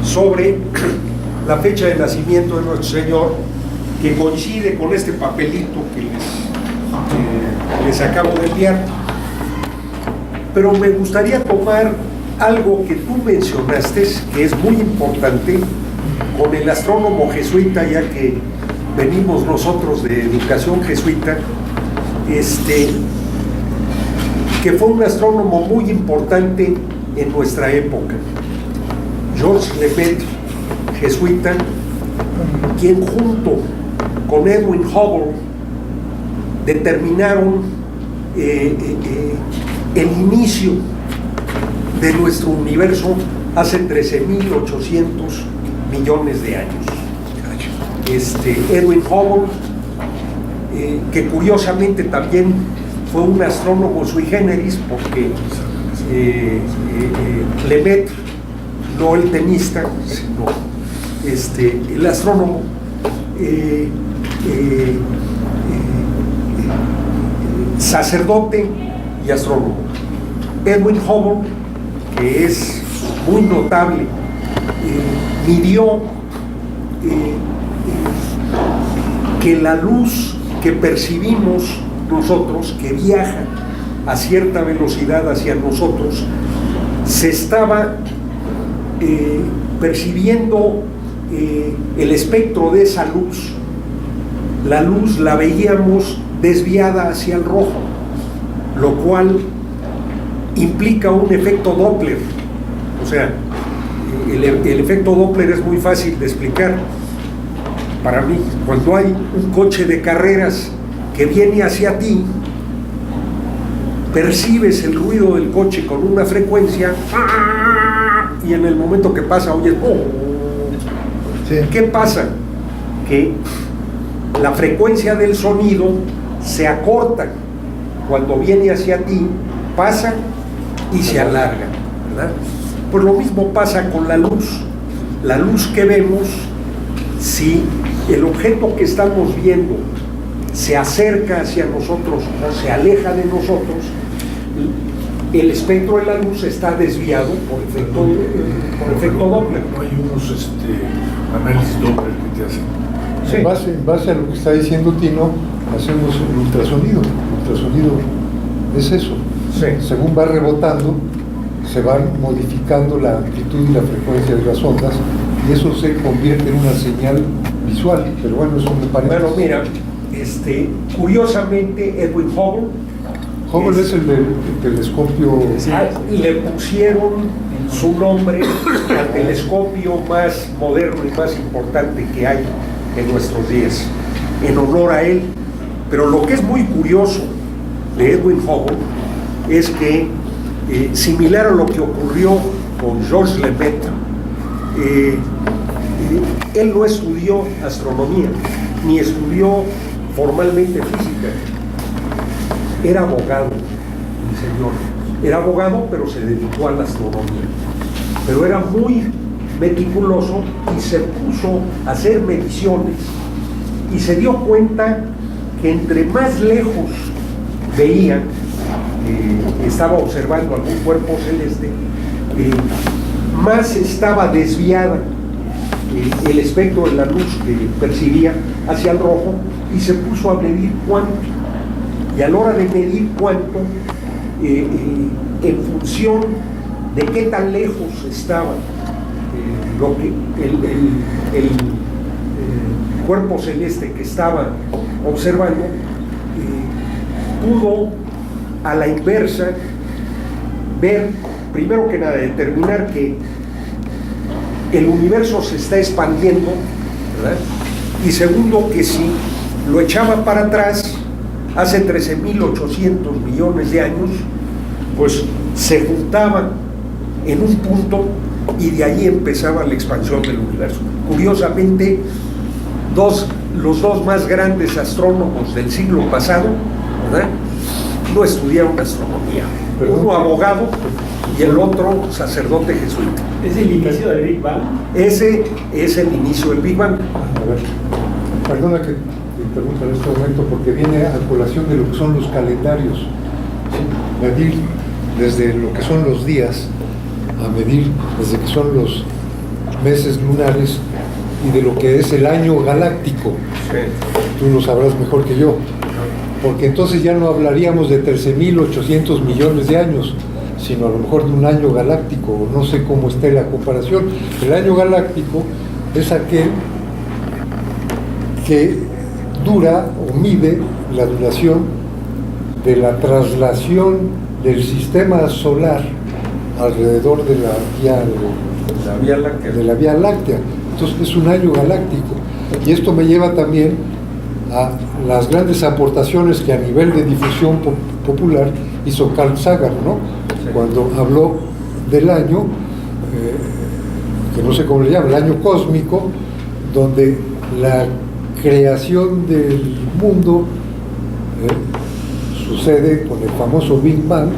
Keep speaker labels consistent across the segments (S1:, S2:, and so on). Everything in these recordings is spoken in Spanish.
S1: sobre la fecha de nacimiento de nuestro Señor, que coincide con este papelito que les acabo de enviar. Pero me gustaría tomar algo que tú mencionaste, que es muy importante, con el astrónomo jesuita, ya que venimos nosotros de educación jesuita, que fue un astrónomo muy importante en nuestra época, Georges Lemaitre, jesuita, quien junto con Edwin Hubble determinaron el inicio de nuestro universo hace 13.800 millones de años. Edwin Hubble, que curiosamente también fue un astrónomo sui generis, porque Lemaitre, no el tenista, sino el astrónomo, sacerdote y astrónomo. Edwin Hubble, que es muy notable, midió que la luz que percibimos nosotros, que viaja a cierta velocidad hacia nosotros, se estaba percibiendo el espectro de esa luz. La luz la veíamos desviada hacia el rojo, lo cual implica un efecto Doppler. O sea, el efecto Doppler es muy fácil de explicar para mí. Cuando hay un coche de carreras que viene hacia ti, percibes el ruido del coche con una frecuencia y en el momento que pasa oyes ¡oh! Sí. ¿Qué pasa? Que la frecuencia del sonido se acorta cuando viene hacia ti, pasa y se alarga, ¿verdad? Pues lo mismo pasa con la luz. La luz que vemos, si el objeto que estamos viendo se acerca hacia nosotros o se aleja de nosotros, el espectro de la luz está desviado por efecto Doppler.
S2: No hay unos análisis Doppler que te hacen.
S3: Sí. En base a lo que está diciendo Tino, hacemos el ultrasonido. El ultrasonido es eso.
S1: Sí.
S3: Según va rebotando, se va modificando la amplitud y la frecuencia de las ondas, y eso se convierte en una señal visual. Pero bueno, eso me parece.
S1: Bueno, mira, curiosamente Edwin Hubble
S3: es el del telescopio.
S1: Le pusieron su nombre al telescopio más moderno y más importante que hay en nuestros días, en honor a él. Pero lo que es muy curioso de Edwin Hubble es que, similar a lo que ocurrió con Georges Lemaitre, él no estudió astronomía, ni estudió formalmente física. Era abogado, mi señor. Era abogado, pero se dedicó a la astronomía. Pero era muy meticuloso y se puso a hacer mediciones y se dio cuenta que entre más lejos veía, estaba observando algún cuerpo celeste, más estaba desviada el espectro de la luz que percibía hacia el rojo, y se puso a medir cuánto. Y a la hora de medir cuánto, en función de qué tan lejos estaba el cuerpo celeste que estaba observando, pudo a la inversa ver, primero que nada, determinar que el universo se está expandiendo, ¿verdad? Y segundo, que si lo echaba para atrás hace 13.800 millones de años, pues se juntaban en un punto y de ahí empezaba la expansión del universo. Curiosamente, los dos más grandes astrónomos del siglo pasado, ¿verdad?, no estudiaron astronomía. Uno abogado y el otro sacerdote jesuita.
S4: ¿Es el inicio del Big Bang?
S1: Ese es el inicio del Big Bang.
S3: A ver, perdona que te interrumpa en este momento, porque viene a colación de lo que son los calendarios. Medir desde lo que son los días a medir desde que son los meses lunares y de lo que es el año galáctico. Tú lo sabrás mejor que yo, porque entonces ya no hablaríamos de 13.800 millones de años, sino a lo mejor de un año galáctico, no sé cómo esté la comparación. El año galáctico es aquel que dura o mide la duración de la traslación del sistema solar alrededor de la Vía Láctea. Entonces es un año galáctico. Y esto me lleva también a las grandes aportaciones que a nivel de difusión popular hizo Carl Sagan, ¿no? Sí. Cuando habló del año, que no sé cómo le llaman, el año cósmico, donde la creación del mundo sucede con el famoso Big Bang,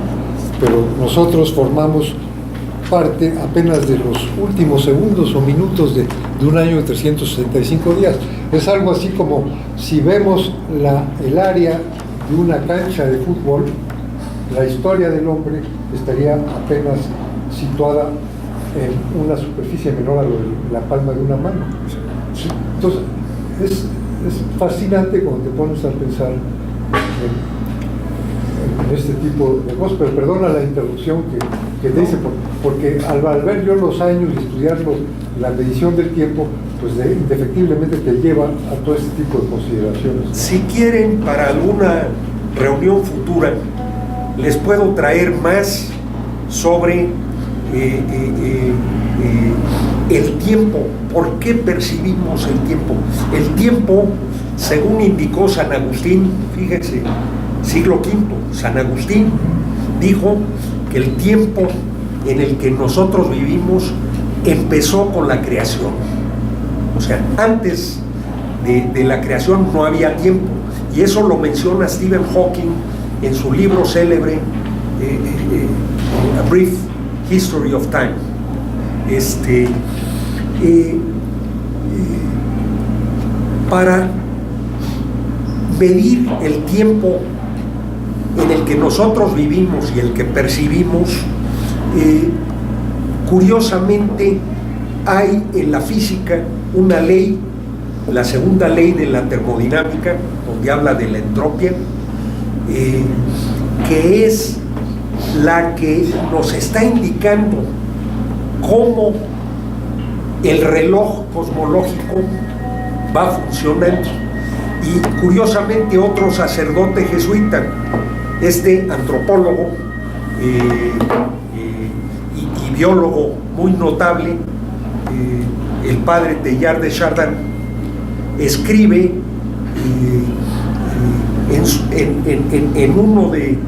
S3: pero nosotros formamos parte apenas de los últimos segundos o minutos de un año de 365 días. Es algo así como si vemos el área de una cancha de fútbol, la historia del hombre estaría apenas situada en una superficie menor a la palma de una mano. Entonces, es fascinante cuando te pones a pensar en este tipo de cosas, pero perdona la interrupción que te hice, porque al ver yo los años y estudiar la medición del tiempo, pues indefectiblemente te lleva a todo este tipo de consideraciones.
S1: Si quieren, para alguna reunión futura, les puedo traer más sobre el tiempo. ¿Por qué percibimos el tiempo? El tiempo, según indicó San Agustín, fíjense, siglo V, San Agustín dijo que el tiempo en el que nosotros vivimos empezó con la creación. O sea, antes de la creación no había tiempo. Y eso lo menciona Stephen Hawking en su libro célebre, A Brief History of Time. Para medir el tiempo en el que nosotros vivimos y el que percibimos, curiosamente hay en la física una ley, la segunda ley de la termodinámica, donde habla de la entropía, que es la que nos está indicando cómo el reloj cosmológico va funcionando. Y curiosamente otro sacerdote jesuita, antropólogo y biólogo muy notable, el padre Teilhard de Chardin, escribe en uno de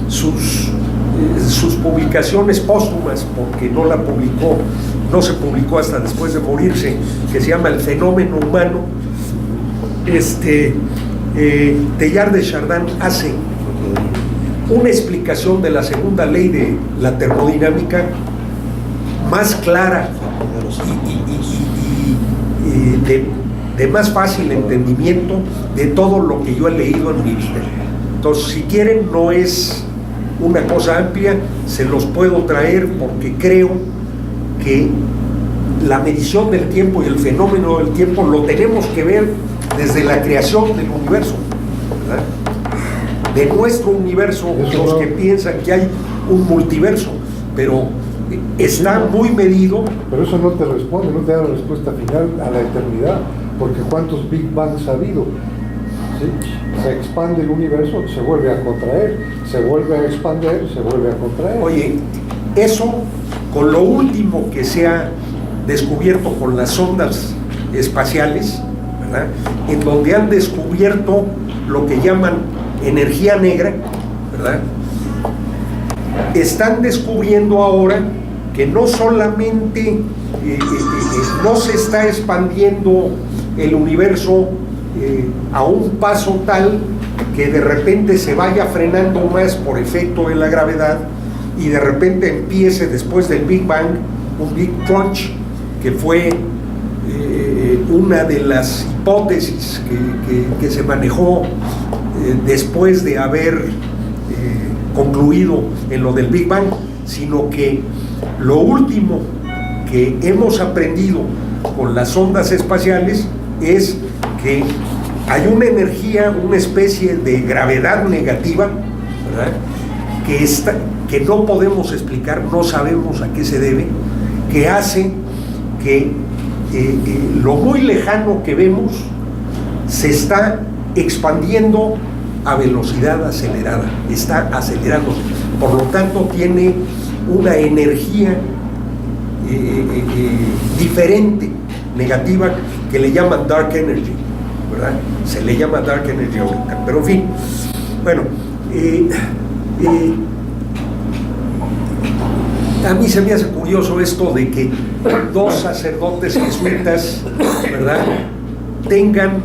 S1: sus publicaciones póstumas, porque no se publicó hasta después de morirse, que se llama El fenómeno humano. Teilhard de Chardin hace una explicación de la segunda ley de la termodinámica más clara y de más fácil entendimiento de todo lo que yo he leído en mi vida. Entonces, si quieren, no es una cosa amplia, se los puedo traer porque creo que la medición del tiempo y el fenómeno del tiempo lo tenemos que ver desde la creación del universo, ¿verdad? De nuestro universo, los que piensan que hay un multiverso, pero está muy medido.
S3: Pero eso no te responde, no te da la respuesta final a la eternidad, porque ¿cuántos Big Bangs ha habido? ¿Sí? Se expande el universo, se vuelve a contraer, se vuelve a expandir, se vuelve a contraer.
S1: Oye, eso con lo último que se ha descubierto con las sondas espaciales, ¿verdad? En donde han descubierto lo que llaman energía negra, ¿verdad? Están descubriendo ahora que no solamente no se está expandiendo el universo a un paso tal que de repente se vaya frenando más por efecto de la gravedad y de repente empiece después del Big Bang un Big Crunch, que fue una de las hipótesis que se manejó después de haber concluido en lo del Big Bang, sino que Lo último que hemos aprendido con las ondas espaciales es que hay una energía, una especie de gravedad negativa, ¿verdad?, que no podemos explicar, no sabemos a qué se debe, que hace que lo muy lejano que vemos se está expandiendo a velocidad acelerada, está acelerándose, por lo tanto tiene una energía diferente, negativa, que le llaman dark energy, ¿verdad? Se le llama dark energy ahorita, pero en fin, bueno, a mí se me hace curioso esto de que dos sacerdotes jesuitas, ¿verdad?, tengan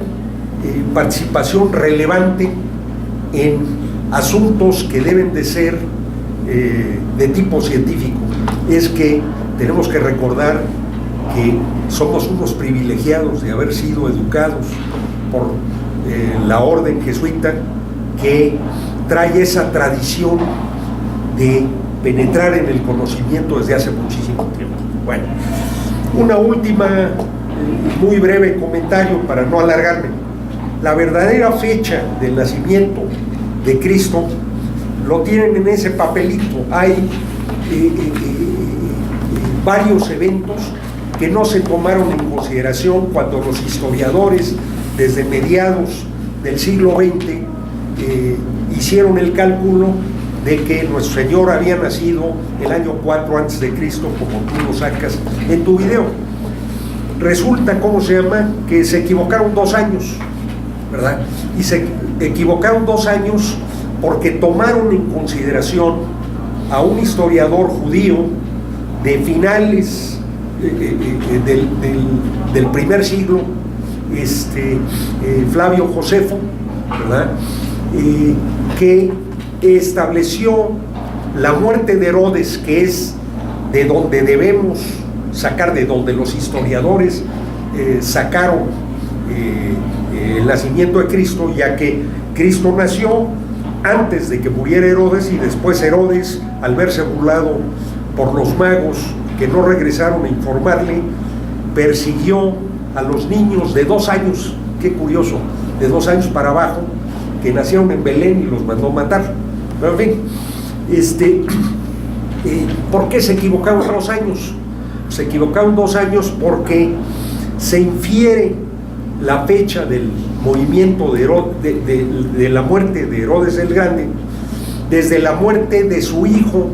S1: participación relevante en asuntos que deben de ser de tipo científico. Es que tenemos que recordar que somos unos privilegiados de haber sido educados por la orden jesuita, que trae esa tradición de penetrar en el conocimiento desde hace muchísimo tiempo. Bueno, una última, muy breve comentario para no alargarme. La verdadera fecha del nacimiento de Cristo lo tienen en ese papelito. Hay varios eventos que no se tomaron en consideración cuando los historiadores, desde mediados del siglo XX, hicieron el cálculo de que nuestro Señor había nacido el año 4 antes de Cristo, como tú lo sacas en tu video. Resulta, ¿cómo se llama?, que se equivocaron 2 años, ¿verdad? Y se equivocaron 2 años porque tomaron en consideración a un historiador judío de finales del primer siglo, Flavio Josefo, ¿verdad?, que estableció la muerte de Herodes, que es de donde debemos sacar, de donde los historiadores sacaron el nacimiento de Cristo, ya que Cristo nació antes de que muriera Herodes, y después Herodes, al verse burlado por los magos que no regresaron a informarle, persiguió a los niños de 2 años, qué curioso, de 2 años para abajo, que nacieron en Belén, y los mandó matar. Pero en fin, ¿por qué se equivocaron 2 años? Se equivocaron 2 años porque se infiere la fecha del movimiento de la muerte de Herodes el Grande desde la muerte de su hijo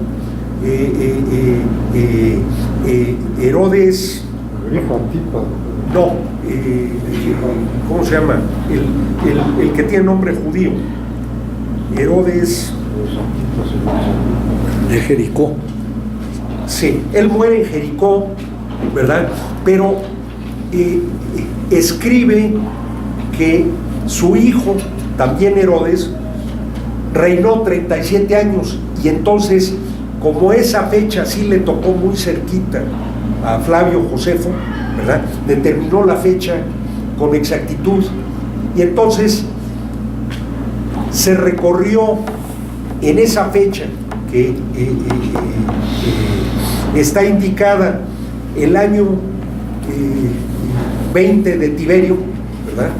S1: Herodes. No, ¿cómo se llama? El que tiene nombre judío, Herodes
S3: de Jericó.
S1: Sí, él muere en Jericó, ¿verdad? Pero escribe que su hijo, también Herodes, reinó 37 años, y entonces, como esa fecha sí le tocó muy cerquita a Flavio Josefo, ¿verdad?, determinó la fecha con exactitud, y entonces se recorrió en esa fecha que está indicada el año 20 de Tiberio, ¿verdad?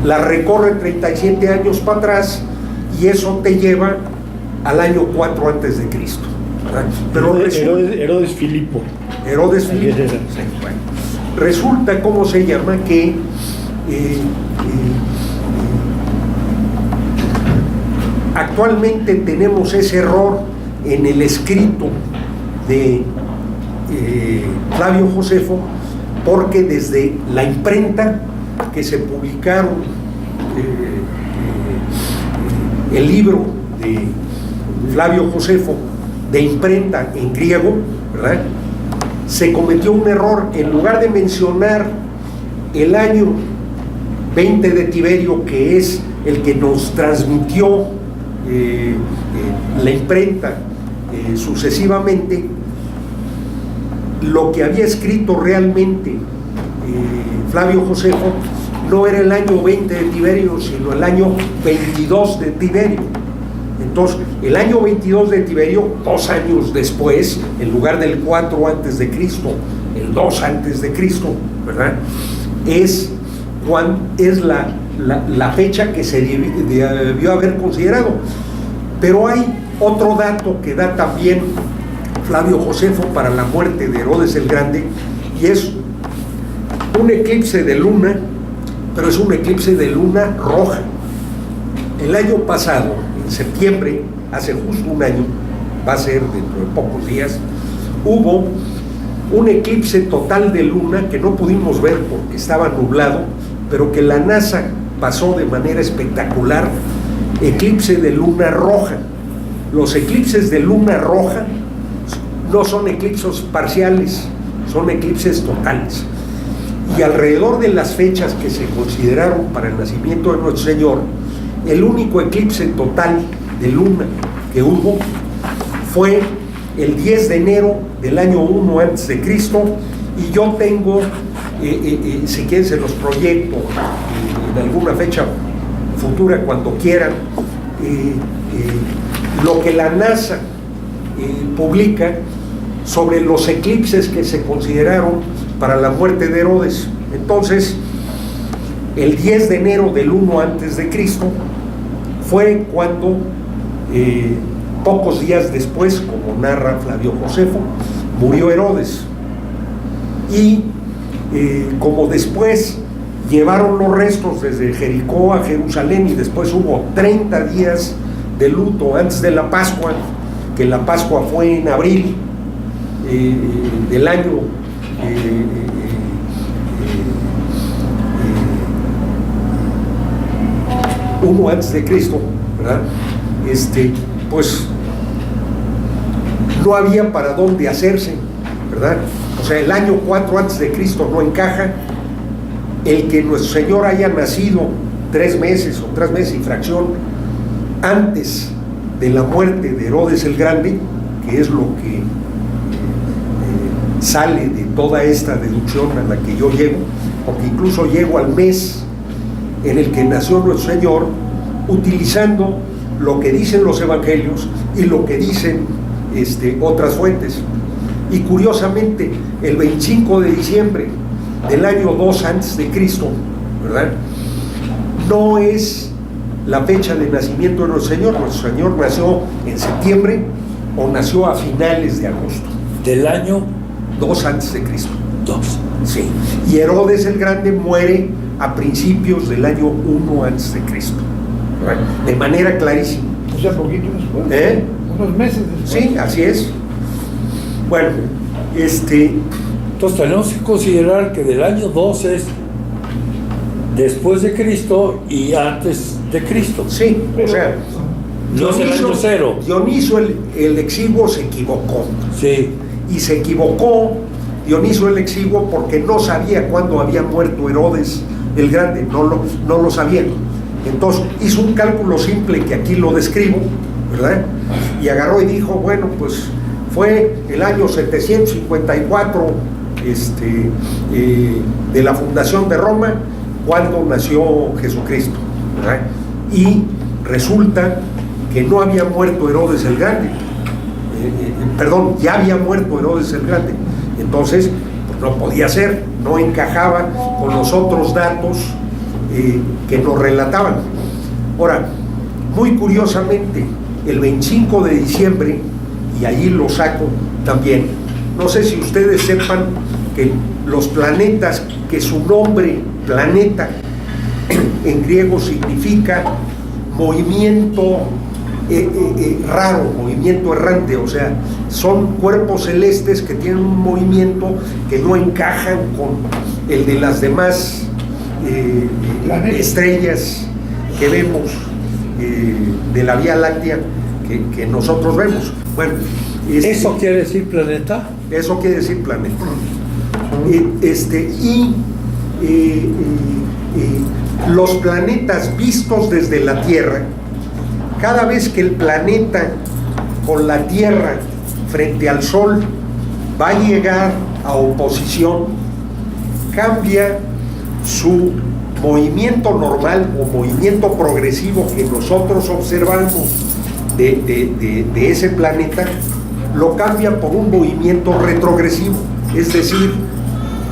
S1: La recorre 37 años para atrás, y eso te lleva al año 4 antes de Cristo, ¿verdad? Pero
S4: Herodes Filipo.
S1: Herodes Filipo. Sí, bueno. Resulta, ¿cómo se llama?, que actualmente tenemos ese error en el escrito de Flavio Josefo, porque desde la imprenta que se publicaron el libro de Flavio Josefo de imprenta en griego, ¿verdad?, se cometió un error. En lugar de mencionar el año 20 de Tiberio, que es el que nos transmitió la imprenta sucesivamente, lo que había escrito realmente Flavio Josefo no era el año 20 de Tiberio, sino el año 22 de Tiberio. Entonces, el año 22 de Tiberio, 2 años después, en lugar del 4 antes de Cristo, el 2 antes de Cristo, ¿verdad? Es la fecha que se debió haber considerado. Pero hay otro dato que da también Flavio Josefo para la muerte de Herodes el Grande, y es un eclipse de luna, pero es un eclipse de luna roja. El año pasado, en septiembre, hace justo un año, va a ser dentro de pocos días, hubo un eclipse total de luna que no pudimos ver porque estaba nublado, pero que la NASA pasó de manera espectacular, eclipse de luna roja. Los eclipses de luna roja no son eclipses parciales, son eclipses totales. Y alrededor de las fechas que se consideraron para el nacimiento de nuestro Señor, el único eclipse total de luna que hubo fue el 10 de enero del año 1 antes de Cristo, y yo tengo, si quieren se los proyecto en alguna fecha futura cuando quieran, lo que la NASA publica sobre los eclipses que se consideraron para la muerte de Herodes. Entonces, el 10 de enero del 1 antes de Cristo fue cuando, pocos días después, como narra Flavio Josefo, murió Herodes. Y como después llevaron los restos desde Jericó a Jerusalén, y después hubo 30 días de luto antes de la Pascua, que la Pascua fue en abril del año 1 antes de Cristo, ¿verdad? Pues no había para dónde hacerse, ¿verdad? O sea, el año 4 antes de Cristo no encaja. El que nuestro Señor haya nacido 3 meses o 3 meses y fracción antes de la muerte de Herodes el Grande, que es lo que sale de toda esta deducción a la que yo llego, porque incluso llego al mes en el que nació nuestro Señor, utilizando lo que dicen los evangelios y lo que dicen otras fuentes. Y curiosamente, el 25 de diciembre del año 2 antes de Cristo, ¿verdad?, no es la fecha de nacimiento de nuestro Señor. Nuestro Señor nació en septiembre o nació a finales de agosto.
S5: Del año
S1: 2 antes de Cristo.
S5: 2.
S1: Sí. Y Herodes el Grande muere a principios del año 1 antes de Cristo. ¿Verdad? De manera clarísima.
S3: O sea, poquito después. Unos meses después.
S1: Sí, así es. Bueno,
S5: Entonces tenemos que considerar que del año 2 es después de Cristo y antes de Cristo.
S1: sí, o sea,
S5: No es el año 0.
S1: Dioniso el Exiguo se equivocó.
S5: Sí.
S1: Y se equivocó Dioniso el Exiguo porque no sabía cuándo había muerto Herodes el Grande, no lo sabía. Entonces hizo un cálculo simple que aquí lo describo, ¿verdad? Y agarró y dijo, bueno, pues fue el año 754 de la fundación de Roma cuando nació Jesucristo, ¿verdad? Y resulta que no había muerto Herodes el Grande, perdón, ya había muerto Herodes el Grande. Entonces, pues no podía ser, no encajaba con los otros datos que nos relataban. Ahora, muy curiosamente, el 25 de diciembre, y allí lo saco también, no sé si ustedes sepan que los planetas, que su nombre, planeta, en griego significa movimiento raro, movimiento errante, o sea, son cuerpos celestes que tienen un movimiento que no encajan con el de las demás estrellas que vemos de la Vía Láctea que nosotros vemos. Bueno,
S5: ¿Eso quiere decir planeta?
S1: eso quiere decir planeta. Los planetas vistos desde la Tierra, cada vez que el planeta con la Tierra frente al Sol va a llegar a oposición, cambia su movimiento normal o movimiento progresivo que nosotros observamos de ese planeta, lo cambia por un movimiento retrogresivo. Es decir,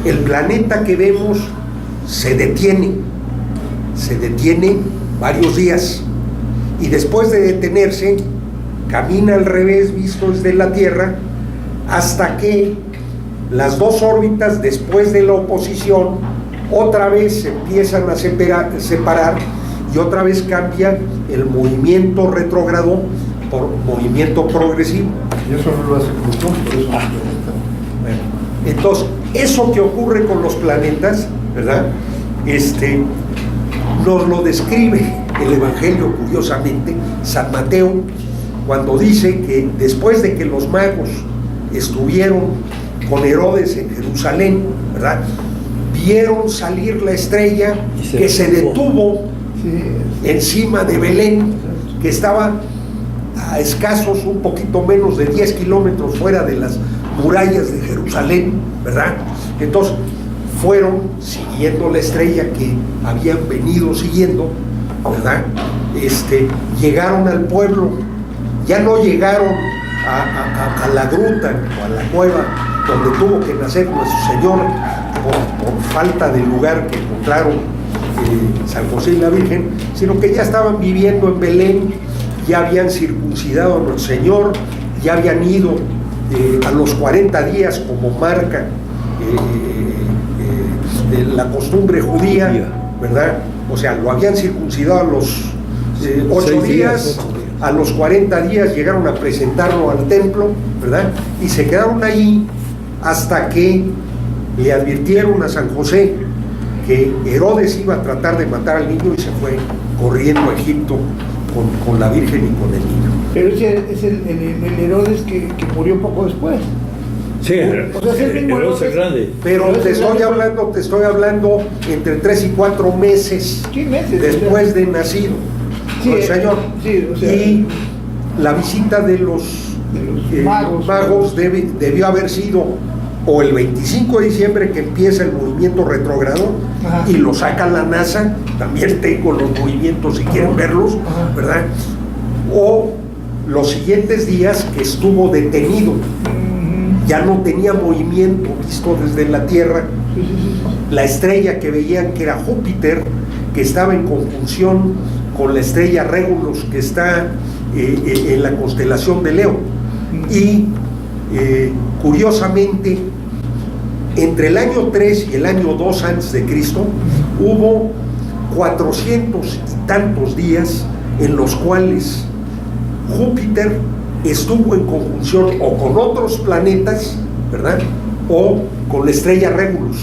S1: el planeta que vemos se detiene varios días, y después de detenerse, camina al revés visto desde la Tierra, hasta que las dos órbitas, después de la oposición, otra vez se empiezan a separar, y otra vez cambia el movimiento retrógrado por movimiento progresivo.
S3: Y eso no lo hace Plutón, por eso.
S1: Bueno, entonces, eso que ocurre con los planetas, ¿verdad? Nos lo describe el Evangelio, curiosamente, San Mateo, cuando dice que después de que los magos estuvieron con Herodes en Jerusalén, ¿verdad?, vieron salir la estrella que se detuvo encima de Belén, que estaba a escasos, un poquito menos de 10 kilómetros fuera de las murallas de Jerusalén, ¿verdad? Entonces fueron siguiendo la estrella que habían venido siguiendo, ¿verdad? Llegaron al pueblo, ya no llegaron a la gruta o a la cueva donde tuvo que nacer nuestro Señor por falta de lugar que encontraron San José y la Virgen, sino que ya estaban viviendo en Belén, ya habían circuncidado a nuestro Señor, ya habían ido a los 40 días como marca de la costumbre judía, ¿verdad? O sea, lo habían circuncidado a los 8 días, a los 40 días llegaron a presentarlo al templo, ¿verdad? Y se quedaron ahí hasta que le advirtieron a San José que Herodes iba a tratar de matar al niño, y se fue corriendo a Egipto con la Virgen y con el niño.
S6: Pero ese es el Herodes que murió poco después.
S5: Sí,
S6: O sea, es el mismo
S5: Herodes
S6: Herodes.
S5: grande.
S1: Pero te estoy hablando entre 3 y 4 meses,
S6: Sí, meses,
S1: después
S6: o sea.
S1: de nacido,
S6: Sí,
S1: nuestro Señor.
S6: sí, o sea,
S1: y la visita de los magos debió haber sido o el 25 de diciembre, que empieza el movimiento retrógrado,
S6: Ajá.
S1: y lo saca la NASA. También tengo los movimientos si quieren verlos,
S6: Ajá.
S1: ¿verdad? O los siguientes días que estuvo detenido, ya no tenía movimiento visto desde la Tierra. La estrella que veían, que era Júpiter, que estaba en conjunción con la estrella Regulus, que está en la constelación de Leo. Y curiosamente, entre el año 3 y el año 2 antes de Cristo, hubo 400 y tantos días en los cuales Júpiter estuvo en conjunción o con otros planetas, ¿verdad?, o con la estrella Regulus.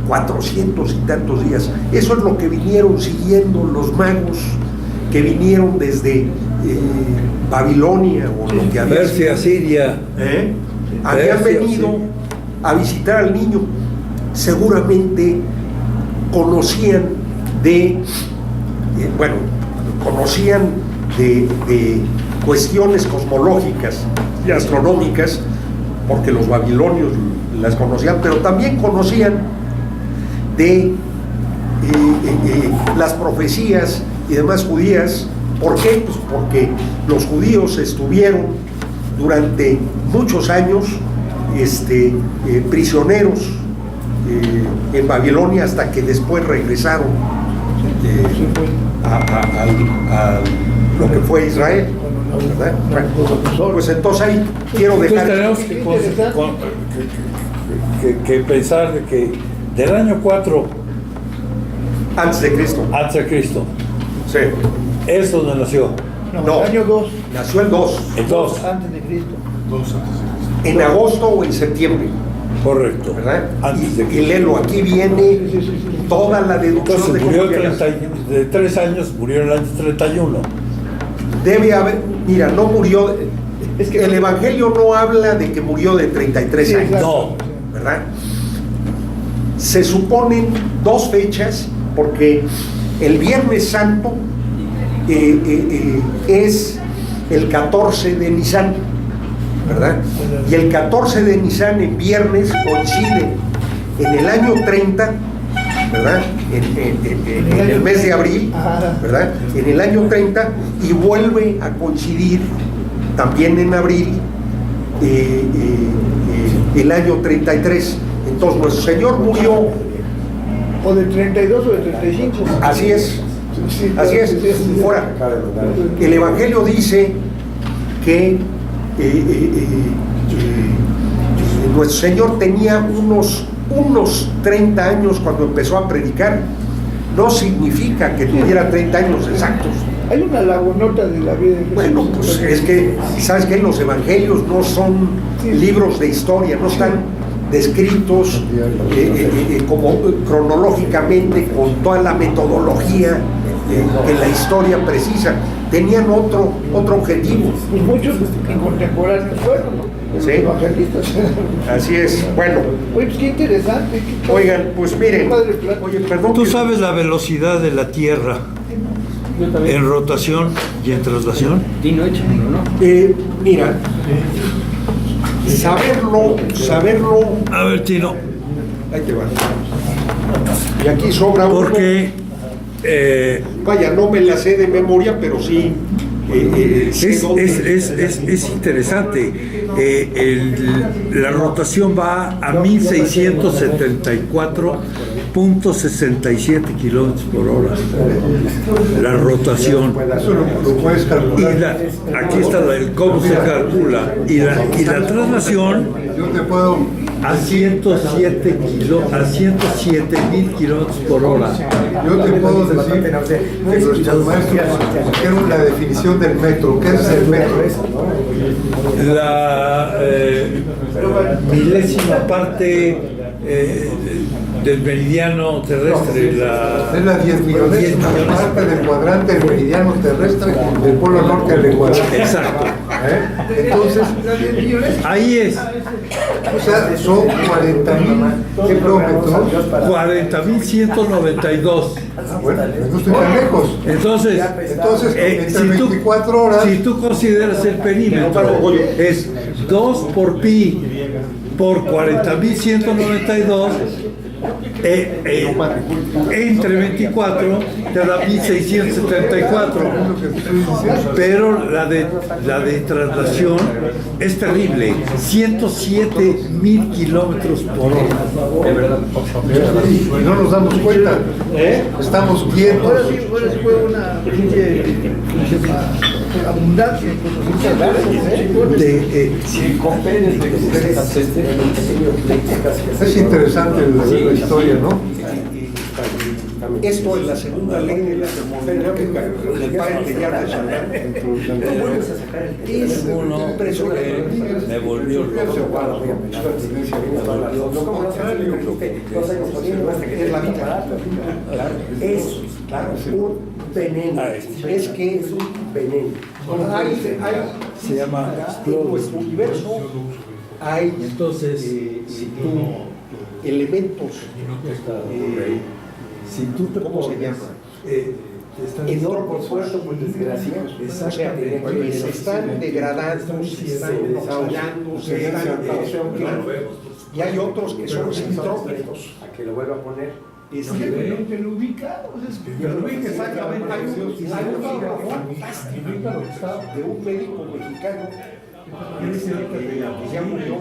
S1: 400 y tantos días. Eso es lo que vinieron siguiendo los magos que vinieron desde Babilonia, o lo que había sido.
S5: Persia, Siria.
S1: Habían
S5: Persia,
S1: venido
S5: sí,
S1: a visitar al niño. Seguramente conocían de cuestiones cosmológicas y astronómicas, porque los babilonios las conocían, pero también conocían de las profecías y demás judías. ¿Por qué? Pues porque los judíos estuvieron durante muchos años prisioneros en Babilonia, hasta que después regresaron a lo que fue Israel, ¿verdad? Bueno, pues entonces ahí quiero
S5: Entonces
S1: dejar.
S5: tenemos que pensar de que del año 4
S1: Antes de Cristo.
S5: antes de Cristo
S1: Sí.
S5: es donde nació.
S1: No.
S6: El año 2
S1: Nació el 2,
S5: Entonces,
S6: antes de Cristo.
S2: 2 antes de Cristo.
S1: en agosto o en septiembre,
S5: correcto.
S1: ¿verdad?
S5: Antes de
S1: Y
S5: Cristo.
S1: léelo, aquí viene toda la deducción
S5: Entonces
S1: de cómo
S5: murió
S1: llegas.
S5: de 3 años, murió en el año 31.
S1: Debe haber, mira, no murió,
S6: Es que
S1: el Evangelio no habla de que murió de 33
S6: Sí,
S1: años,
S6: exacto.
S5: No.
S1: ¿verdad? Se suponen 2 fechas, porque el Viernes Santo es el 14 de Nisan, ¿verdad? Y el 14 de Nisan en viernes coincide en el año 30 ¿verdad? En el mes de abril, ¿verdad? En el año 30, y vuelve a coincidir también en abril el año 33. Entonces nuestro Señor murió.
S6: O de 32 o de 35.
S1: Así es. Así es. Ahora, el Evangelio dice que nuestro Señor tenía unos 30 años cuando empezó a predicar. No significa que tuviera 30 años exactos.
S6: Hay una lagunota de la vida de Jesús.
S1: Bueno, pues es que, ¿sabes qué? Los evangelios no son libros de historia, no están descritos como cronológicamente con toda la metodología que la historia precisa. Tenían otro objetivo.
S6: Pues muchos contemporáneos fueron, ¿no?
S1: Sí.
S6: Evangelistas.
S1: Así es. Bueno,
S6: Oye, pues qué interesante.
S1: oigan, pues miren, oye, perdón.
S5: ¿Tú sabes la velocidad de la Tierra en rotación y en traslación?
S1: Mira, saberlo,
S5: A ver, Tino,
S1: ahí te va. Y aquí sobra uno.
S5: porque
S1: Vaya, no me la sé de memoria, pero sí.
S5: es interesante. La rotación va a 1674.67 kilómetros por hora. La rotación.
S3: Eso lo puedes
S5: Y
S3: calcular.
S5: aquí está cómo se calcula. Y la traslación
S3: Yo te puedo.
S5: a 107.000 kilómetros por hora.
S3: Yo te puedo decir que nuestros maestros dijeron la definición del metro. ¿Qué es el metro?
S5: La milésima parte del meridiano terrestre,
S3: Es la 10.000ª parte del cuadrante del meridiano terrestre del polo norte al Ecuador.
S5: Exacto.
S3: Entonces,
S5: Ahí es.
S3: o sea, son 40.000 kilómetros.
S5: 40.192.
S3: Bueno, no estoy tan lejos.
S5: Entonces,
S3: Entre 24 horas.
S5: si tú consideras el perímetro, es 2 por pi por 40.192, entre 24 te da 1.674. Pero la de traslación es terrible, 107.000 kilómetros por hora.
S3: Y no nos damos cuenta. Estamos quietos.
S6: Ahora sí fue una abundancia de
S3: Es interesante la historia, ¿no?
S1: Esto es la segunda ley de la termodinámica del padre que ya nos hablaron. Es impresionante.
S5: Me volvió loco.
S1: Es la vida. Es un veneno. Es que es un veneno.
S5: Se llama
S1: En nuestro universo hay
S5: Entonces, si tú
S1: elementos,
S5: si tú te
S1: ¿cómo se llama?
S5: entrópicos,
S1: Que se están degradando, se están oxidando, se están y hay otros que son sintrópicos.
S7: A que lo vuelva a poner.
S6: que lo ubica.
S1: Exactamente, hay un trabajo fantástico de un médico mexicano que ya murió,